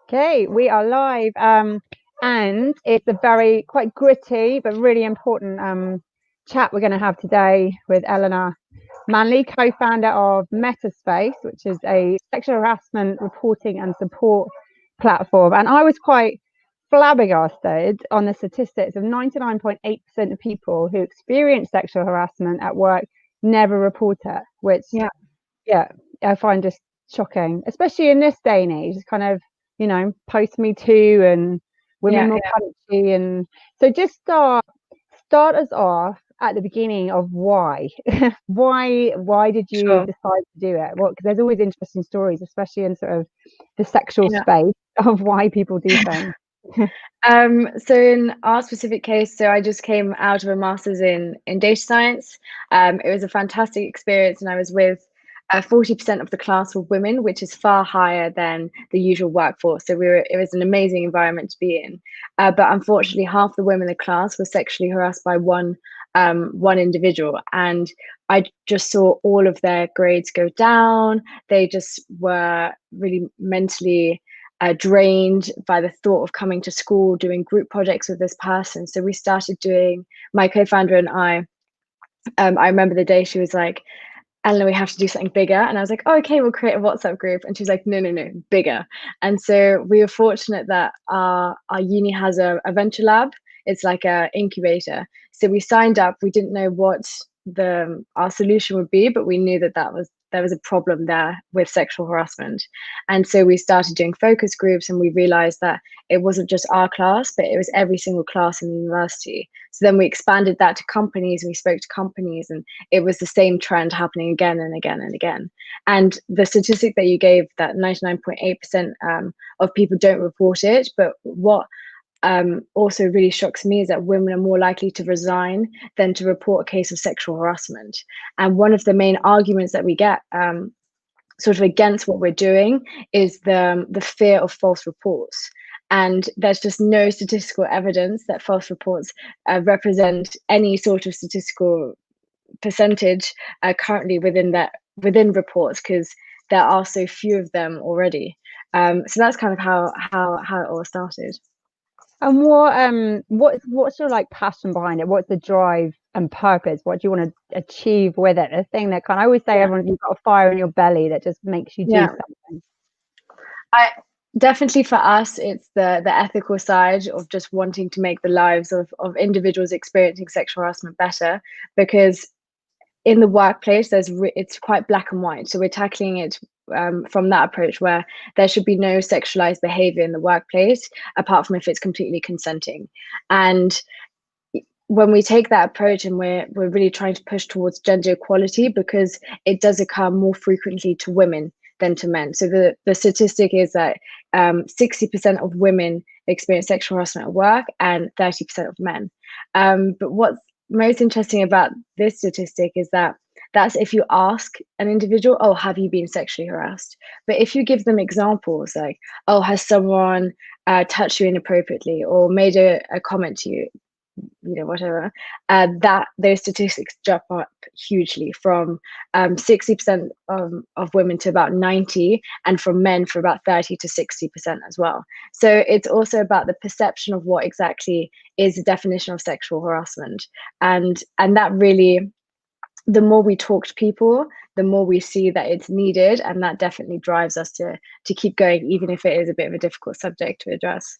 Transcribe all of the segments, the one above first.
Okay, we are live, and it's a very quite gritty but really important chat we're going to have today with Eleanor Manley, co-founder of Metta Space, which is a sexual harassment reporting and support platform. And I was quite flabbergasted on the statistics of 99.8% of people who experience sexual harassment at work never report it, which I find just shocking, especially in this day and age. It's kind of, post Me Too and women more punchy. And so just start us off at the beginning of why. why did you decide to do it? Well, because there's always interesting stories, especially in sort of the sexual space, of why people do things. So in our specific case, so I just came out of a master's in data science. It was a fantastic experience, and I was with 40% of the class were women, which is far higher than the usual workforce. So it was an amazing environment to be in. But unfortunately, half the women in the class were sexually harassed by one individual, and I just saw all of their grades go down. They just were really mentally drained by the thought of coming to school, doing group projects with this person. So we started doing, my co-founder and I remember the day she was like, Eleanor, we have to do something bigger. And I was like, oh, okay, we'll create a WhatsApp group. And she's like, no, bigger. And so we were fortunate that our uni has a venture lab. It's like a incubator. So we signed up. We didn't know what our solution would be, but we knew that there was a problem there with sexual harassment. And so we started doing focus groups, and we realized that it wasn't just our class, but it was every single class in the university. So then we expanded that to companies, and we spoke to companies, and it was the same trend happening again and again and again. And the statistic that you gave, that 99.8% of people don't report it, but what also really shocks me is that women are more likely to resign than to report a case of sexual harassment. And one of the main arguments that we get sort of against what we're doing is the fear of false reports. And there's just no statistical evidence that false reports represent any sort of statistical percentage currently within reports, because there are so few of them already. So that's kind of how it all started. And what's your like passion behind it? What's the drive and purpose? What do you want to achieve with it? The thing that I always say, everyone, you've got a fire in your belly that just makes you do something. Definitely for us, it's the ethical side of just wanting to make the lives of individuals experiencing sexual harassment better, because in the workplace it's quite black and white. So we're tackling it from that approach, where there should be no sexualized behavior in the workplace apart from if it's completely consenting. And when we take that approach, and we're really trying to push towards gender equality, because it does occur more frequently to women than to men. So the statistic is that 60% of women experience sexual harassment at work and 30% of men. But what's most interesting about this statistic is that that's if you ask an individual, oh, have you been sexually harassed? But if you give them examples like, oh, has someone touched you inappropriately or made a comment to you, whatever, that those statistics jump up hugely, from 60% of women to about 90%, and from men for about 30 to 60% as well. So it's also about the perception of what exactly is the definition of sexual harassment. And that really, the more we talk to people, the more we see that it's needed, and that definitely drives us to keep going, even if it is a bit of a difficult subject to address.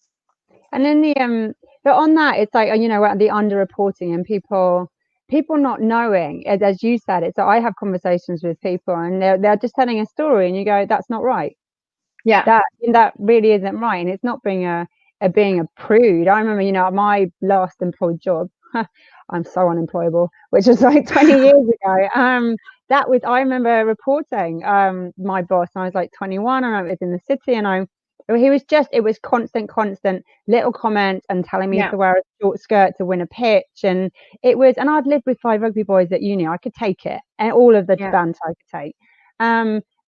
And then but on that, it's like, the underreporting and people not knowing, as you said it. So I have conversations with people, and they're just telling a story, and you go, that's not right. Yeah, that really isn't right. And it's not being a prude. I remember, my last employed job, I'm so unemployable, which was like 20 years ago. I remember reporting my boss, and I was like 21, and I was in the city, and it was constant little comments and telling me to wear a short skirt to win a pitch. And I'd lived with 5 rugby boys at uni. I could take it, and all of the banter I could take.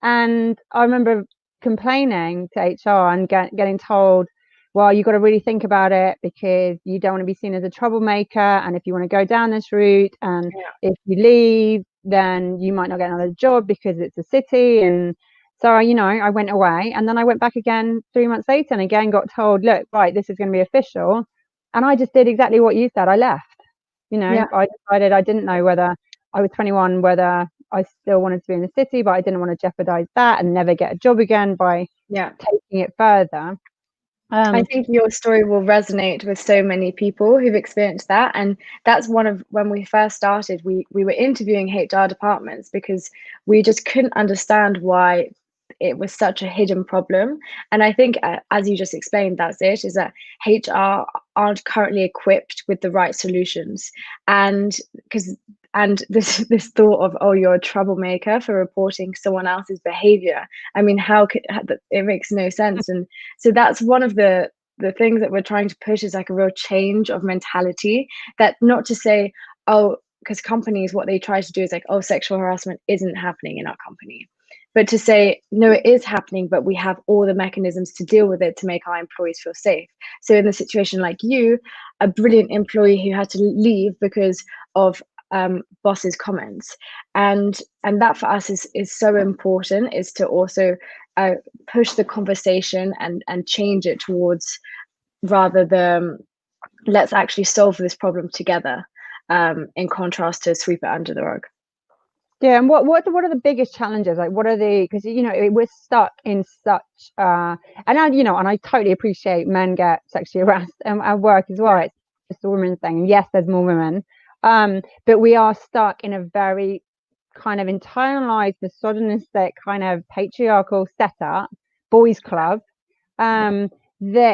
And I remember complaining to HR and getting told, well, you've got to really think about it, because you don't want to be seen as a troublemaker. And if you want to go down this route, and if you leave, then you might not get another job because it's a city. And So, I went away, and then I went back again 3 months later and again got told, look, right, this is going to be official. And I just did exactly what you said. I left. Yeah. I decided I didn't know whether I was 21, whether I still wanted to be in the city, but I didn't want to jeopardize that and never get a job again by taking it further. I think your story will resonate with so many people who've experienced that. And that's one of, when we first started, we were interviewing HR departments because we just couldn't understand why it was such a hidden problem. And I think, as you just explained, that's it, is that HR aren't currently equipped with the right solutions. And this thought of, oh, you're a troublemaker for reporting someone else's behavior. I mean, how could it makes no sense. And so that's one of the things that we're trying to push, is like a real change of mentality. That, not to say, oh, because companies, what they try to do is like, oh, sexual harassment isn't happening in our company, but to say, no, it is happening, but we have all the mechanisms to deal with it to make our employees feel safe. So in the situation like you, a brilliant employee who had to leave because of boss's comments, and that for us is so important, is to also push the conversation and change it towards, rather than let's actually solve this problem together, in contrast to sweep it under the rug. Yeah, and what are the biggest challenges? Like, what are the, because we're stuck in such and I totally appreciate men get sexually harassed at work as well. It's just a women's thing. And yes, there's more women, but we are stuck in a very kind of internalized, misogynistic, kind of patriarchal setup, boys' club, that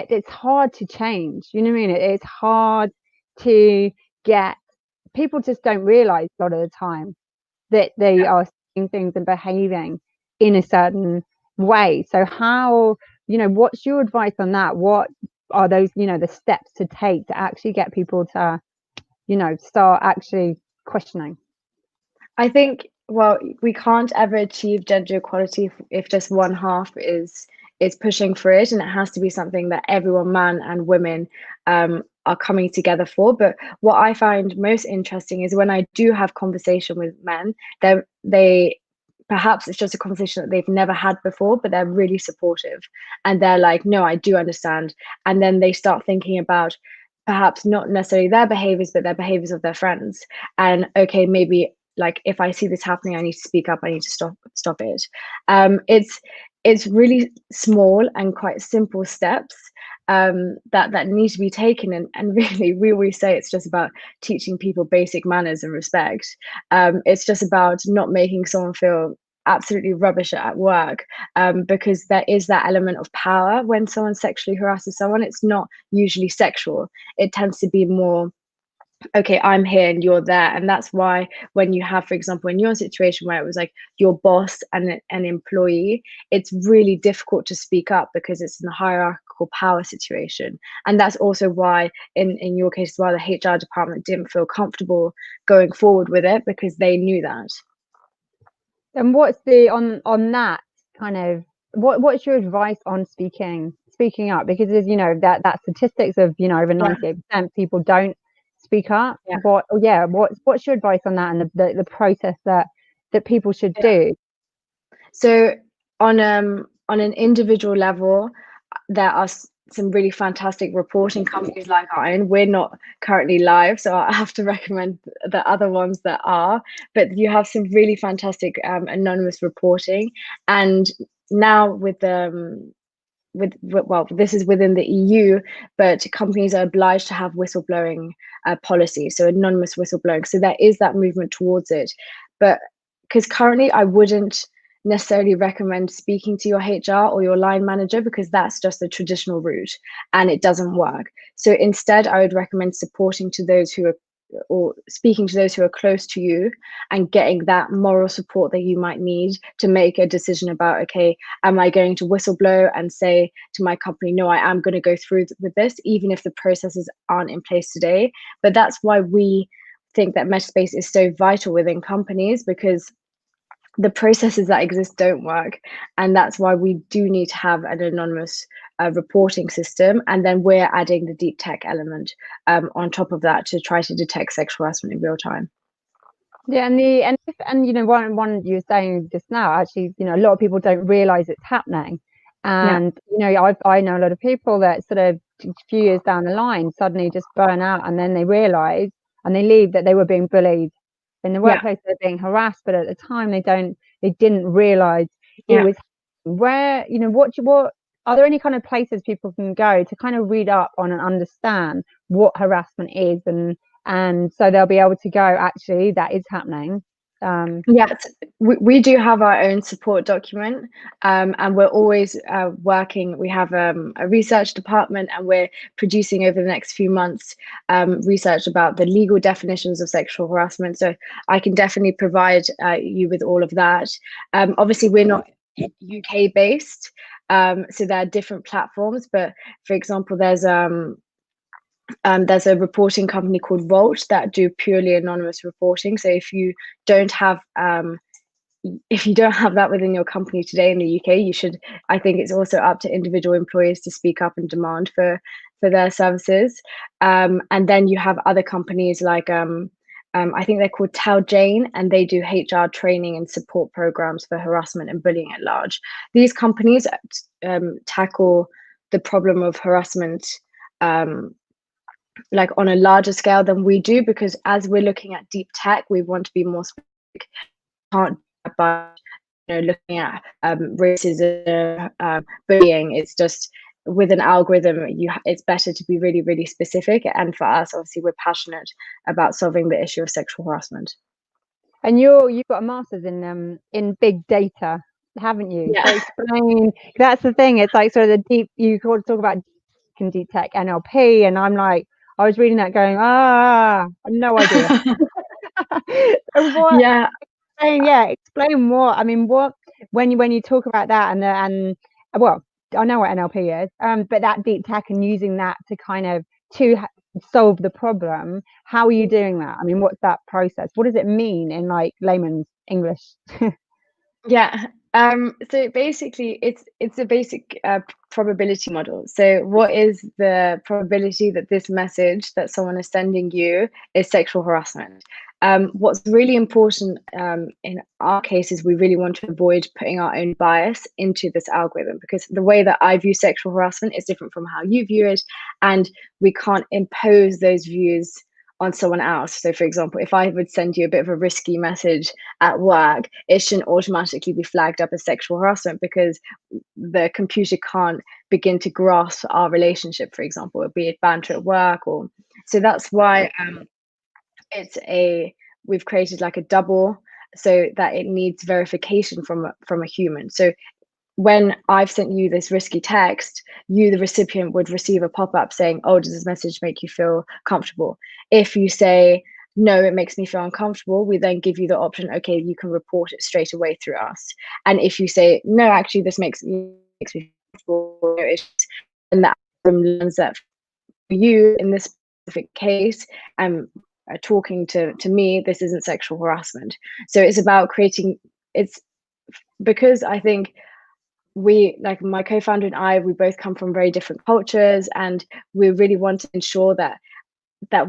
it's hard to change. You know what I mean? It's hard to get, people just don't realize a lot of the time that they are seeing things and behaving in a certain way. So how, what's your advice on that? What are those, the steps to take to actually get people to, start actually questioning? I think, well, we can't ever achieve gender equality if just one half is pushing for it, and it has to be something that everyone, man and women, are coming together for. But what I find most interesting is when I do have conversation with men, they perhaps it's just a conversation that they've never had before, but they're really supportive, and they're like, no, I do understand. And then they start thinking about perhaps not necessarily their behaviors, but their behaviors of their friends. And okay, maybe, like, if I see this happening, I need to speak up, I need to stop it. It's really small and quite simple steps that need to be taken, and really, we always say it's just about teaching people basic manners and respect. It's just about not making someone feel absolutely rubbish at work, because there is that element of power when someone sexually harasses someone. It's not usually sexual, it tends to be more, okay, I'm here and you're there. And that's why when you have, for example, in your situation where it was like your boss and an employee, it's really difficult to speak up because it's in a hierarchical power situation. And that's also why in your case as well, the HR department didn't feel comfortable going forward with it, because they knew that. And what's the on that kind of, what's your advice on speaking up? Because there's that statistics of over 98% people don't speak up. What's your advice on that, and the process that people should do? So on an individual level, there are some really fantastic reporting companies like our own. We're not currently live, so I have to recommend the other ones that are, but you have some really fantastic anonymous reporting. And now with well, this is within the EU, but companies are obliged to have whistleblowing policy, so anonymous whistleblowing. So there is that movement towards it. But because currently I wouldn't necessarily recommend speaking to your HR or your line manager, because that's just the traditional route and it doesn't work. So instead, I would recommend supporting to those who are, or speaking to those who are close to you, and getting that moral support that you might need to make a decision about, okay, am I going to whistleblow and say to my company, no, I am going to go through with this, even if the processes aren't in place today. But that's why we think that Metta Space is so vital within companies, because the processes that exist don't work, and that's why we do need to have an anonymous reporting system. And then we're adding the deep tech element on top of that to try to detect sexual harassment in real time. Yeah, and you know, one you were saying just now, actually, you know, a lot of people don't realize it's happening. Yeah, And you know, I know a lot of people that sort of a few years down the line suddenly just burn out, and then they realize and they leave that they were being bullied in the yeah, workplace, they're being harassed, but at the time they didn't realize it yeah. was where, you know, what are there any kind of places people can go to kind of read up on and understand what harassment is, and so they'll be able to go, actually, that is happening. Yes, we do have our own support document, and we're always working. We have a research department, and we're producing over the next few months research about the legal definitions of sexual harassment. So I can definitely provide you with all of that. Obviously, we're not UK based, so there are different platforms. But for example, there's a reporting company called Volt that do purely anonymous reporting. So don't have if you don't have that within your company today in the UK, you should. I think it's also up to individual employers to speak up and demand for their services. And then you have other companies like I think they're called Tao Jane, and they do HR training and support programs for harassment and bullying at large. These companies tackle the problem of harassment like on a larger scale than we do, because as we're looking at deep tech, we want to be more specific. Can't by looking at racism, bullying. It's just with an algorithm, it's better to be really, really specific. And for us, obviously, we're passionate about solving the issue of sexual harassment. And you've got a master's in big data, haven't you? Yeah. So explain. That's the thing. It's like sort of the deep. You talk about deep tech NLP, and I'm like, I was reading that, going, no idea. And what? Yeah. Explain more. I mean, what when you talk about that and well, I know what NLP is, but that deep tech and using that to kind of solve the problem. How are you doing that? I mean, what's that process? What does it mean in like layman's English? Yeah. So basically, it's a basic probability model. So what is the probability that this message that someone is sending you is sexual harassment? What's really important in our case is we really want to avoid putting our own bias into this algorithm, because the way that I view sexual harassment is different from how you view it, and we can't impose those views on someone else. So for example, if I would send you a bit of a risky message at work, it shouldn't automatically be flagged up as sexual harassment, because the computer can't begin to grasp our relationship, for example, be it banter at work. Or so that's why we've created like a double, so that it needs verification from a human. So when I've sent you this risky text, you, the recipient, would receive a pop-up saying, oh, does this message make you feel comfortable? If you say, no, it makes me feel uncomfortable, we then give you the option, okay, you can report it straight away through us. And if you say, no, actually, this makes me feel comfortable, and that learns that for you, in this specific case, talking to me, this isn't sexual harassment. So it's about it's because I think we, like my co-founder and I, we both come from very different cultures, and we really want to ensure that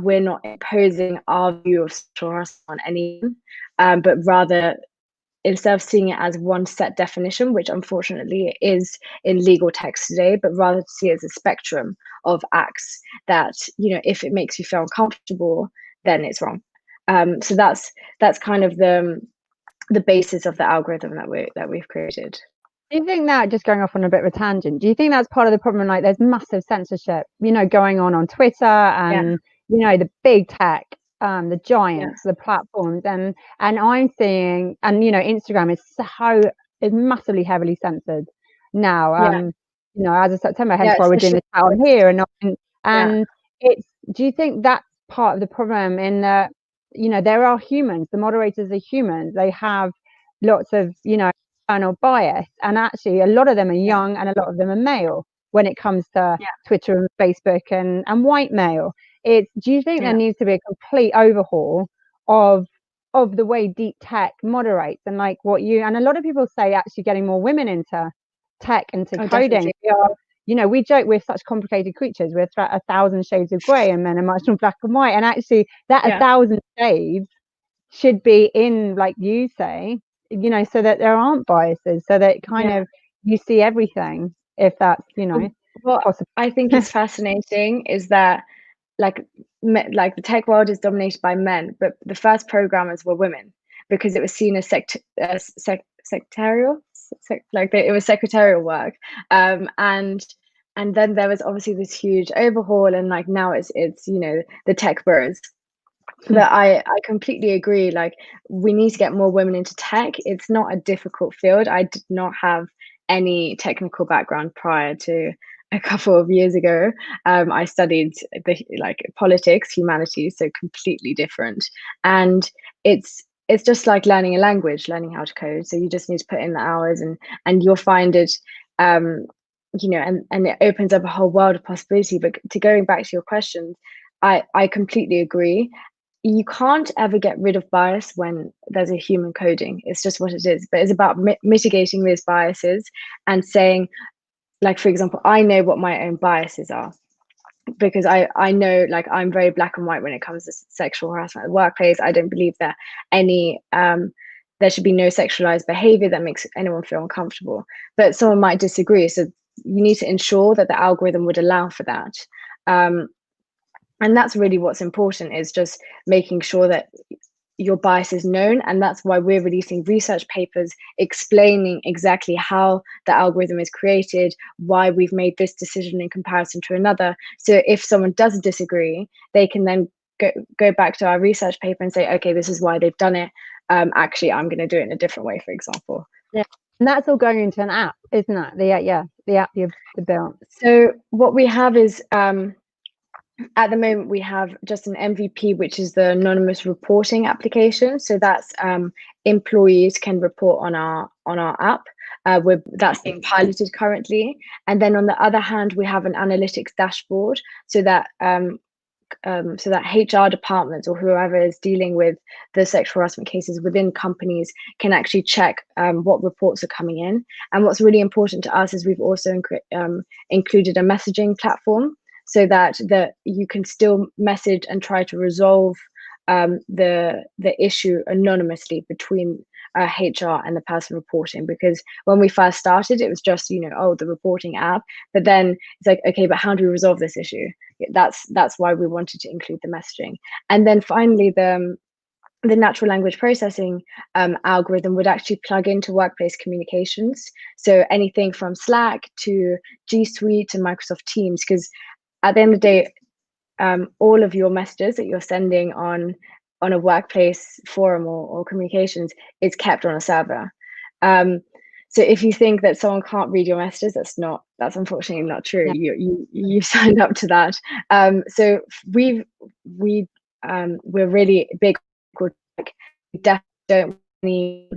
we're not imposing our view of sexual harassment on anyone, but rather, instead of seeing it as one set definition, which unfortunately is in legal text today, but rather to see it as a spectrum of acts that, if it makes you feel uncomfortable, then it's wrong. So that's kind of the basis of the algorithm that we've created. Do you think that, just going off on a bit of a tangent, do you think that's part of the problem? Like, there's massive censorship, going on Twitter and, the big tech, the giants, the platforms, and I'm seeing, and, Instagram is massively heavily censored now, as of September, hence why we're doing this out here and do you think that's part of the problem in that, there are humans, the moderators are humans, they have lots of, internal bias, and actually a lot of them are young and a lot of them are male when it comes to Twitter and Facebook and white male. Do you think there needs to be a complete overhaul of the way deep tech moderates, and like and a lot of people say actually getting more women into tech, into coding. We joke we're such complicated creatures, we're 1,000 shades of grey and men are much more black and white, and actually that 1,000 shades should be in, like you say, you know, so that there aren't biases, so that kind of you see everything, if that's, you know, what possible. I think is fascinating is that like the tech world is dominated by men, but the first programmers were women because it was seen as secretarial, it was secretarial work, and then there was obviously this huge overhaul, and like now it's you know, the tech bros. But I completely agree. Like, we need to get more women into tech. It's not a difficult field. I did not have any technical background prior to a couple of years ago. I studied politics, humanities, so completely different. And it's just like learning a language, learning how to code. So you just need to put in the hours, and you'll find it, you know, and it opens up a whole world of possibility. But to going back to your questions, I completely agree. You can't ever get rid of bias when there's a human coding. It's just what it is. But it's about mitigating those biases and saying, like, for example, I know what my own biases are because I know, like, I'm very black and white when it comes to sexual harassment at the workplace. I don't believe that any there should be no sexualized behavior that makes anyone feel uncomfortable. But someone might disagree. So you need to ensure that the algorithm would allow for that. And that's really what's important, is just making sure that your bias is known. And that's why we're releasing research papers explaining exactly how the algorithm is created, why we've made this decision in comparison to another. So if someone does disagree, they can then go back to our research paper and say, okay, this is why they've done it. Actually, I'm going to do it in a different way, for example. Yeah, and that's all going into an app, isn't it? The app you've built. So what we have is, at the moment, we have just an MVP, which is the anonymous reporting application. So that's employees can report on our app. That's being piloted currently. And then on the other hand, we have an analytics dashboard so that HR departments or whoever is dealing with the sexual harassment cases within companies can actually check what reports are coming in. And what's really important to us is we've also included a messaging platform so that you can still message and try to resolve the issue anonymously between HR and the person reporting. Because when we first started, it was just, you know, oh, the reporting app. But then it's like, okay, but how do we resolve this issue? That's why we wanted to include the messaging. And then finally, the natural language processing algorithm would actually plug into workplace communications. So anything from Slack to G Suite to Microsoft Teams, because at the end of the day, all of your messages that you're sending on a workplace forum or communications is kept on a server. So if you think that someone can't read your messages, that's unfortunately not true. Yeah. You signed up to that. So we're really big. We definitely don't want any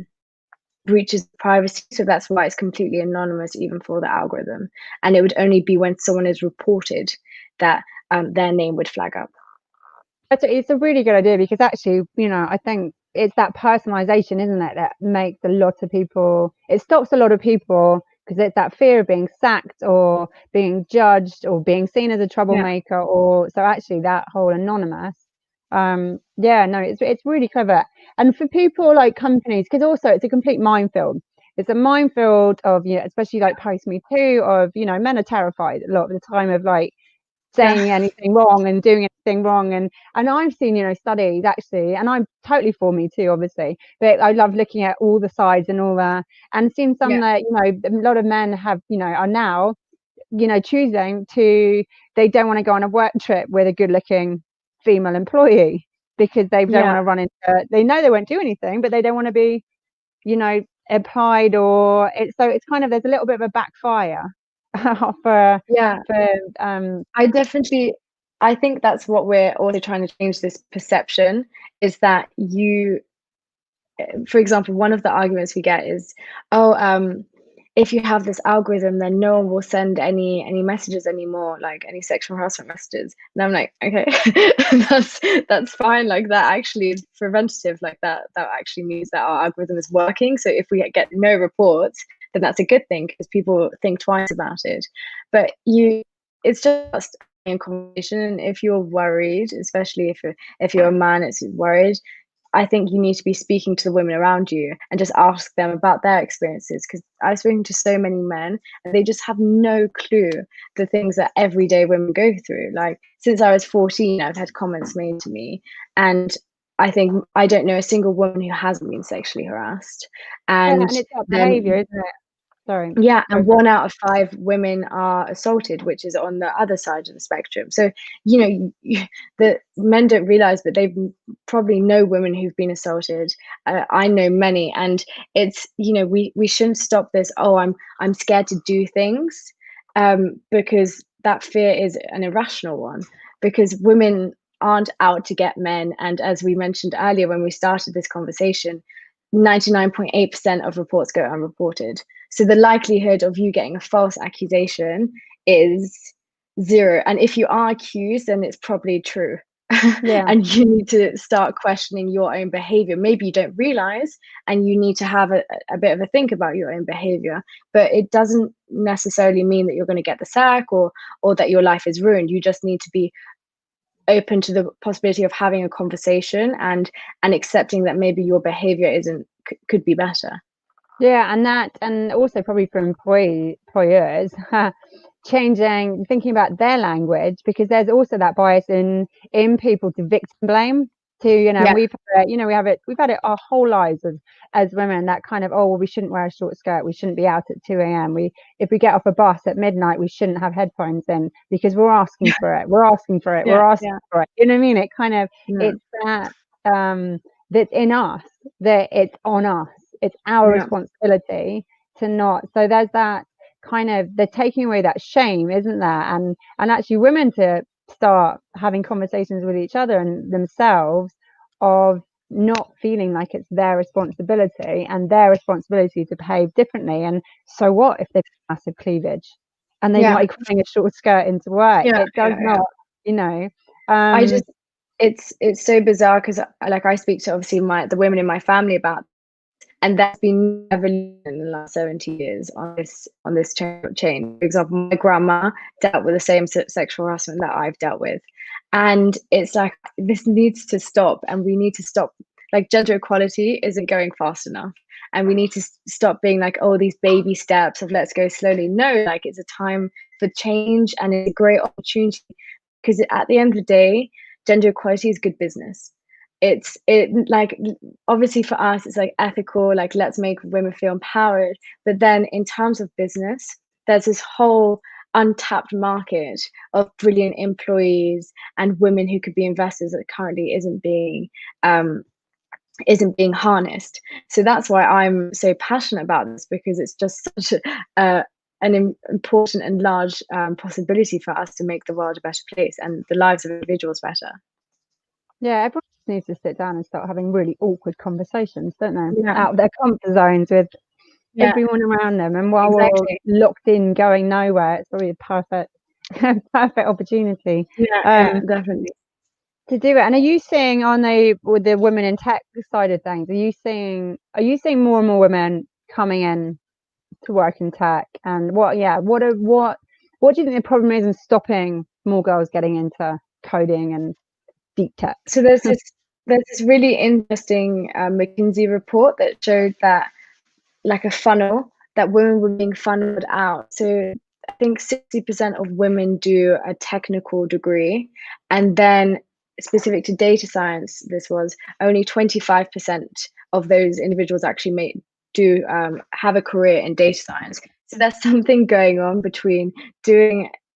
breaches of privacy, so that's why it's completely anonymous even for the algorithm. And it would only be when someone is reported that their name would flag up. It's a really good idea, because actually, you know, I think it's that personalization, isn't it, that makes a lot of people, it stops a lot of people, because it's that fear of being sacked or being judged or being seen as a troublemaker. Or so actually that whole anonymous, yeah, no, it's really clever. And for people like companies, because also it's a complete minefield. It's a minefield of, you know, especially like post Me Too, of, you know, men are terrified a lot of the time of like saying anything wrong and doing anything wrong. And I've seen, you know, studies actually, and I'm totally for Me Too, obviously, but I love looking at all the sides and all that, and seeing some that, you know, a lot of men have, you know, are now, you know, choosing to, they don't want to go on a work trip with a good looking female employee because they don't want to run into, they know they won't do anything, but they don't want to be, you know, applied, or it's, so it's kind of, there's a little bit of a backfire for I think that's what we're also trying to change, this perception, is that for example, one of the arguments we get is, if you have this algorithm, then no one will send any messages anymore, like any sexual harassment messages. And I'm like, okay, that's fine. Like, that actually is preventative. Like that actually means that our algorithm is working. So if we get no reports, then that's a good thing, because people think twice about it. But it's just a conversation. And if you're worried, especially if you're a man, it's worried, I think you need to be speaking to the women around you and just ask them about their experiences, because I've spoken to so many men and they just have no clue the things that everyday women go through. Like, since I was 14, I've had comments made to me, and I think I don't know a single woman who hasn't been sexually harassed. And and it's that then, behavior, isn't it? Sorry. yeah, Go and for it. 1 out of 5 women are assaulted, which is on the other side of the spectrum. So, the men don't realize, but they've probably know women who've been assaulted. I know many, and it's, we shouldn't stop this. Oh, I'm scared to do things, because that fear is an irrational one. Because women aren't out to get men, and as we mentioned earlier when we started this conversation, 99.8% of reports go unreported. So the likelihood of you getting a false accusation is 0. And if you are accused, then it's probably true. Yeah. And you need to start questioning your own behavior. Maybe you don't realize, and you need to have a bit of a think about your own behavior. But it doesn't necessarily mean that you're going to get the sack, or that your life is ruined. You just need to be open to the possibility of having a conversation, and accepting that maybe your behavior could be better. Yeah, and also probably for employers, thinking about their language, because there's also that bias in people to victim blame. Yeah. We've had it our whole lives as women, that kind of, oh well, we shouldn't wear a short skirt, we shouldn't be out at 2 a.m. If we get off a bus at midnight, we shouldn't have headphones in, because we're asking for it. We're asking for it. Yeah, We're asking for it. You know what I mean? It kind of, yeah, it's that that's in us, that it's on us. It's our yeah, responsibility to not. So there's that kind of, the taking away that shame, isn't there? And actually women to start having conversations with each other and themselves, of not feeling like it's their responsibility, and their responsibility to behave differently. And so what if they've got massive cleavage and they yeah, like wearing a short skirt into work? yeah, It does yeah, yeah. not, you know. I just, it's so bizarre, because like I speak to obviously the women in my family about, and that's been never in the last 70 years on this chain. For example, my grandma dealt with the same sexual harassment that I've dealt with, and it's like, this needs to stop, and we need to stop. Like, gender equality isn't going fast enough, and we need to stop being like, oh, these baby steps of let's go slowly. No, like, it's a time for change, and it's a great opportunity, because at the end of the day, gender equality is good business. Like, obviously for us it's like ethical, like let's make women feel empowered, but then in terms of business, there's this whole untapped market of brilliant employees and women who could be investors that currently isn't being harnessed. So that's why I'm so passionate about this, because it's just such an important and large possibility for us to make the world a better place and the lives of individuals better. Yeah, everyone needs to sit down and start having really awkward conversations, don't they? Yeah, Out of their comfort zones with yeah, everyone around them. And while we're all exactly. locked in, going nowhere, it's probably a perfect, perfect opportunity Yeah, yeah, definitely. to do it. And are you seeing with the women in tech side of things? Are you seeing more and more women coming in to work in tech? And what do you think the problem is in stopping more girls getting into coding and deep tech? So there's this really interesting McKinsey report that showed that, like a funnel, that women were being funneled out. So I think 60% of women do a technical degree, and then specific to data science, this was only 25% of those individuals actually have a career in data science. So there's something going on between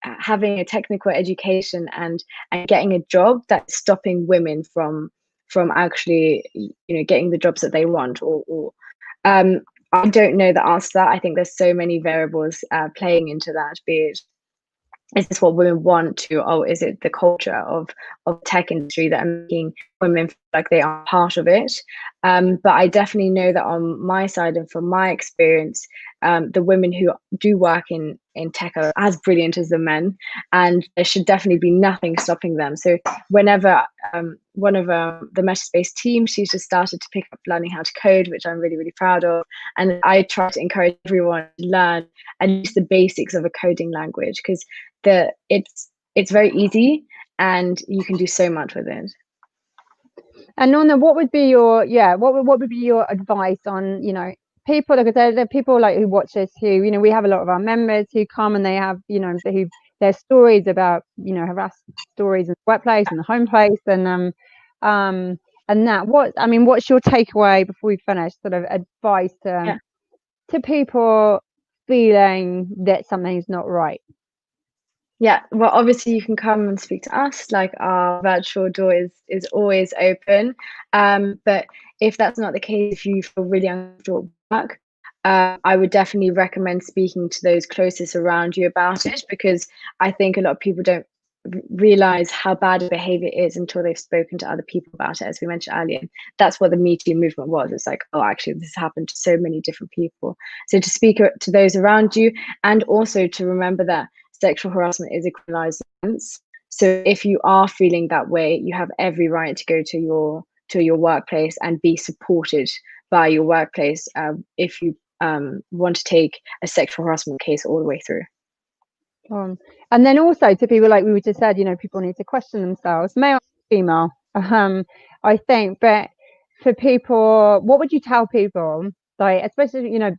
having a technical education and getting a job that's stopping women from actually getting the jobs that they want, or I don't know the answer to that. I think there's so many variables playing into that, be it, is this what women want to, or is it the culture of tech industry that are making women feel like they are part of it? But I definitely know that on my side and from my experience, the women who do work in tech are as brilliant as the men, and there should definitely be nothing stopping them. So whenever one of the Metta Space team, she's just started to pick up learning how to code, which I'm really, really proud of. And I try to encourage everyone to learn at least the basics of a coding language, because it's very easy and you can do so much with it. And Nonna, what would be your what would be your advice on, you know, people, like there are people like who watch this who, you know, we have a lot of our members who come and they have, you know, who their stories about, you know, harassment stories in the workplace and the home place and that, what I mean, what's your takeaway before we finish, sort of advice to people feeling that something's not right? Yeah, well, obviously you can come and speak to us. Like, our virtual door is always open. But if that's not the case, if you feel really uncomfortable at work, I would definitely recommend speaking to those closest around you about it, because I think a lot of people don't realize how bad a behavior is until they've spoken to other people about it, as we mentioned earlier. That's what the Me Too movement was. It's like, oh, actually, this happened to so many different people. So to speak to those around you, and also to remember that sexual harassment is a criminalized offense. So if you are feeling that way, you have every right to go to your workplace and be supported by your workplace if you want to take a sexual harassment case all the way through. And then also to people, like we just said, you know, people need to question themselves, male, female, I think. But for people, what would you tell people, like, especially, you know,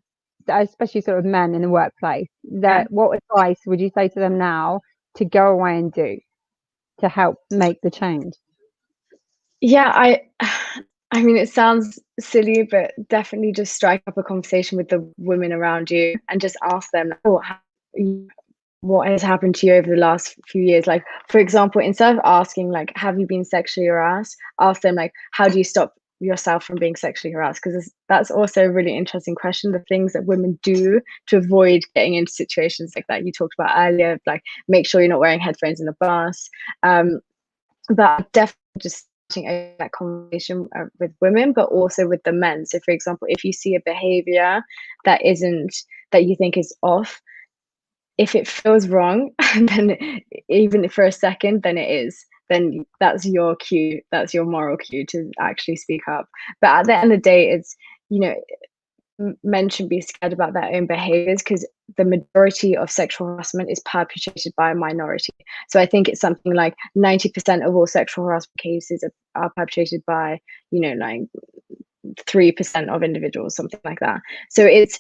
especially sort of men in the workplace, that what advice would you say to them now to go away and do to help make the change? Yeah, I mean, it sounds silly, but definitely just strike up a conversation with the women around you and just ask them, oh, what has happened to you over the last few years? Like, for example, instead of asking, like, have you been sexually harassed, ask them, like, how do you stop yourself from being sexually harassed? Because that's also a really interesting question. The things that women do to avoid getting into situations like that you talked about earlier, like make sure you're not wearing headphones in the bus. But definitely just that conversation with women, but also with the men. So, for example, if you see a behavior that you think is off, if it feels wrong, then even for a second, then it is. Then that's your cue. That's your moral cue to actually speak up. But at the end of the day, it's, you know, men shouldn't be scared about their own behaviors, because the majority of sexual harassment is perpetrated by a minority. So I think it's something like 90% of all sexual harassment cases are perpetrated by, you know, like 3% of individuals, something like that. So it's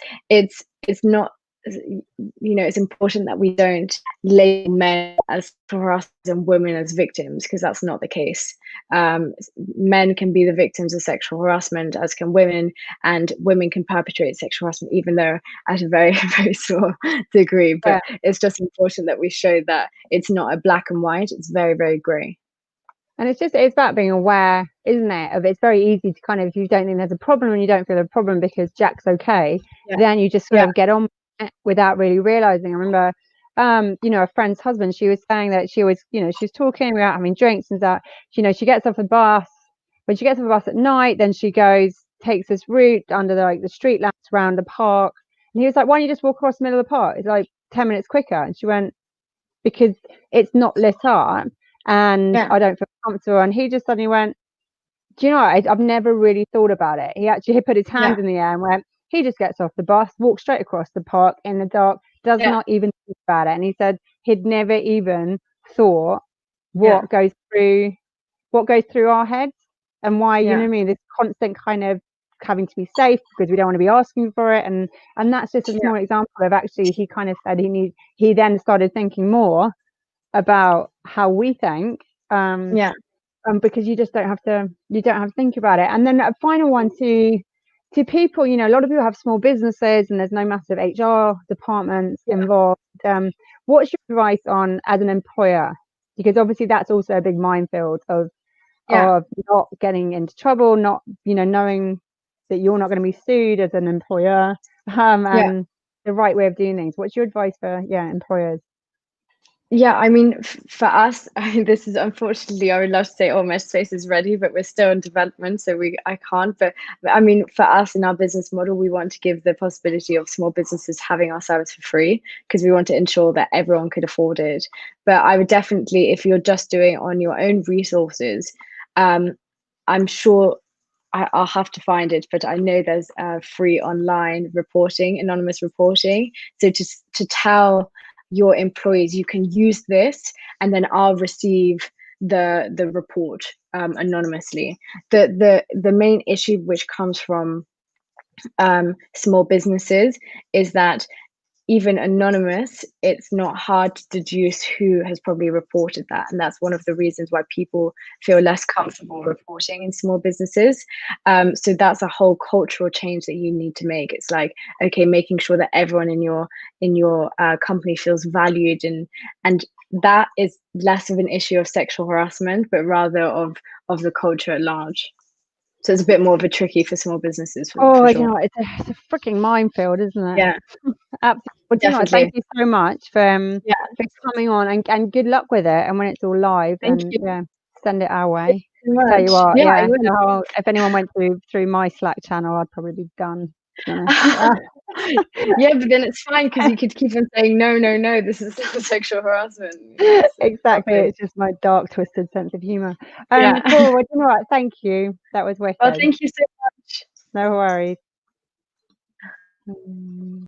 not, you know, it's important that we don't label men as harassers and women as victims, because that's not the case. Men can be the victims of sexual harassment, as can women, and women can perpetrate sexual harassment, even though at a very, very small degree. But it's just important that we show that it's not a black and white, it's very, very grey. And it's about being aware, isn't it? Of it's very easy to kind of, if you don't think there's a problem and you don't feel a problem because Jack's okay, then you just sort of get on without really realizing. I remember, you know, a friend's husband, she was saying that she was, you know, she was talking, we were out having drinks and that, you know, she gets off the bus. When she gets off the bus at night, then she takes this route under the street lamps around the park. And he was like, why don't you just walk across the middle of the park? It's like 10 minutes quicker. And she went, because it's not lit up and I don't feel comfortable. And he just suddenly went, do you know what? I've never really thought about it. He put his hands in the air and went, he just gets off the bus, walks straight across the park in the dark, does not even think about it. And he said he'd never even thought what goes through our heads, and why, you know what I mean, this constant kind of having to be safe because we don't want to be asking for it. And that's just a small example of, actually, he kind of said he then started thinking more about how we think, because you just don't have to think about it. And then a final one to people, you know, a lot of people have small businesses and there's no massive HR departments involved. What's your advice on, as an employer, because obviously that's also a big minefield of not getting into trouble, not, you know, knowing that you're not going to be sued as an employer, and the right way of doing things. What's your advice for employers? Yeah, I mean, for us, this is, unfortunately, I would love to say, oh, Metta Space is ready, but we're still in development, so I can't. But I mean, for us, in our business model, we want to give the possibility of small businesses having our service for free, because we want to ensure that everyone could afford it. But I would definitely, if you're just doing it on your own resources, I'm sure I'll have to find it, but I know there's free online reporting, anonymous reporting. So to tell your employees, you can use this, and then I'll receive the report anonymously. The main issue which comes from small businesses is that even anonymous, it's not hard to deduce who has probably reported that. And that's one of the reasons why people feel less comfortable reporting in small businesses. So that's a whole cultural change that you need to make. It's like, okay, making sure that everyone in your company feels valued, and that is less of an issue of sexual harassment, but rather of the culture at large. So it's a bit more of a tricky for small businesses for sure. You know, it's a freaking minefield, isn't it? Yeah. Absolutely. Well, do you know what? Definitely. Thank you so much for Yeah. coming on, and good luck with it. And when it's all live, Thank and you send it our so way. much. Tell you what, Yeah, I will. so if anyone went through my Slack channel, I'd probably be done, to be honest. Yeah, but then it's fine because you could keep on saying no, this is not sexual harassment. Exactly, it's just my dark, twisted sense of humor. Yeah. Cool. Well, you know what? Thank you. That was wicked. Well, thank you so much. No worries.